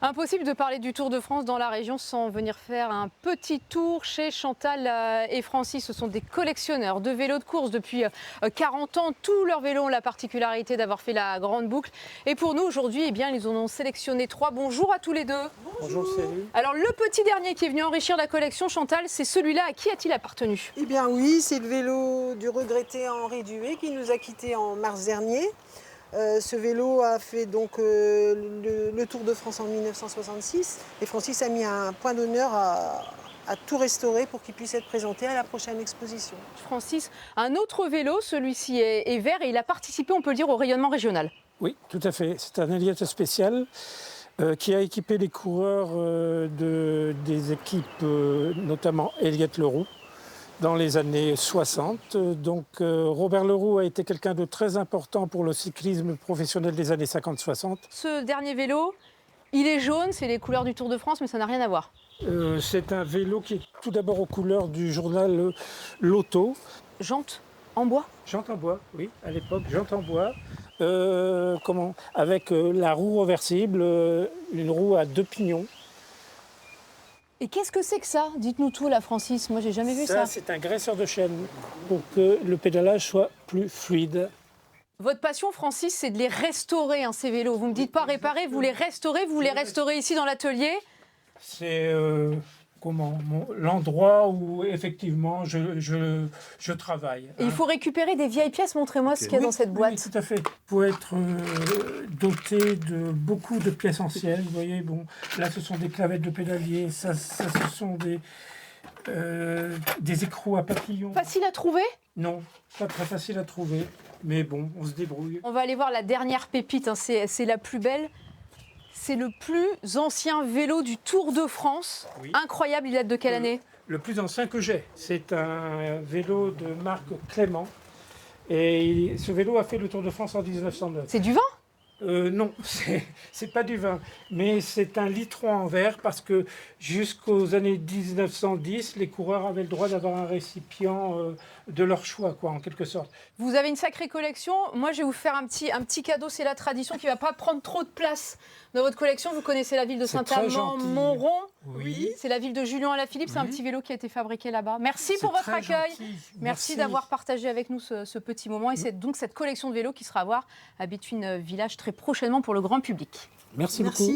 Impossible de parler du Tour de France dans la région sans venir faire un petit tour chez Chantal et Francis. Ce sont des collectionneurs de vélos de course depuis 40 ans. Tous leurs vélos ont la particularité d'avoir fait la grande boucle. Et pour nous aujourd'hui, eh bien, ils en ont sélectionné 3. Bonjour à tous les deux. Bonjour, salut. Alors le petit dernier qui est venu enrichir la collection, Chantal, c'est celui-là. À qui a-t-il appartenu? Eh bien oui, c'est le vélo du regretté Henri Duhay qui nous a quittés en mars dernier. Ce vélo a fait donc le Tour de France en 1966 et Francis a mis un point d'honneur à tout restaurer pour qu'il puisse être présenté à la prochaine exposition. Francis, un autre vélo, celui-ci est vert et il a participé, on peut le dire, au rayonnement régional. Oui, tout à fait. C'est un Elliott spécial qui a équipé les coureurs des équipes, notamment Elliott Leroux, dans les années 60. Donc Robert Leroux a été quelqu'un de très important pour le cyclisme professionnel des années 50-60. Ce dernier vélo, il est jaune, c'est les couleurs du Tour de France, mais ça n'a rien à voir. C'est un vélo qui est tout d'abord aux couleurs du journal L'Auto. Jantes en bois. Jantes en bois, oui, à l'époque, jantes en bois. Avec la roue reversible, une roue à 2 pignons. Et qu'est-ce que c'est que ça? Dites-nous tout là, Francis. Moi, j'ai jamais vu ça. C'est un graisseur de chaîne pour que le pédalage soit plus fluide. Votre passion, Francis, c'est de les restaurer, hein, ces vélos. Vous me dites pas réparer, vous les restaurez ici dans l'atelier. C'est l'endroit où effectivement je travaille. Et il faut récupérer des vieilles pièces. Montrez-moi ce qu'il y a dans cette boîte. Oui, tout à fait. Pour être doté de beaucoup de pièces anciennes. Vous voyez, bon, là ce sont des clavettes de pédalier, ça ce sont des écrous à papillons. Facile à trouver? Non, pas très facile à trouver, mais bon, on se débrouille. On va aller voir la dernière pépite, hein, c'est la plus belle. C'est le plus ancien vélo du Tour de France. Oui. Incroyable, il date de quelle année? Le plus ancien que j'ai. C'est un vélo de marque Clément. Et ce vélo a fait le Tour de France en 1909. C'est du vin? Non, c'est pas du vin, mais c'est un litron en verre parce que jusqu'aux années 1910, les coureurs avaient le droit d'avoir un récipient de leur choix, quoi, en quelque sorte. Vous avez une sacrée collection. Moi, je vais vous faire un petit cadeau. C'est la tradition qui ne va pas prendre trop de place dans votre collection. Vous connaissez la ville de Saint-Amand-Montrond. Oui. C'est la ville de Julian Alaphilippe. Oui. C'est un petit vélo qui a été fabriqué là-bas. Merci pour votre accueil. Merci d'avoir partagé avec nous ce petit moment. Et c'est donc cette collection de vélos qui sera à voir à Béthune Village très prochainement pour le grand public. Merci beaucoup.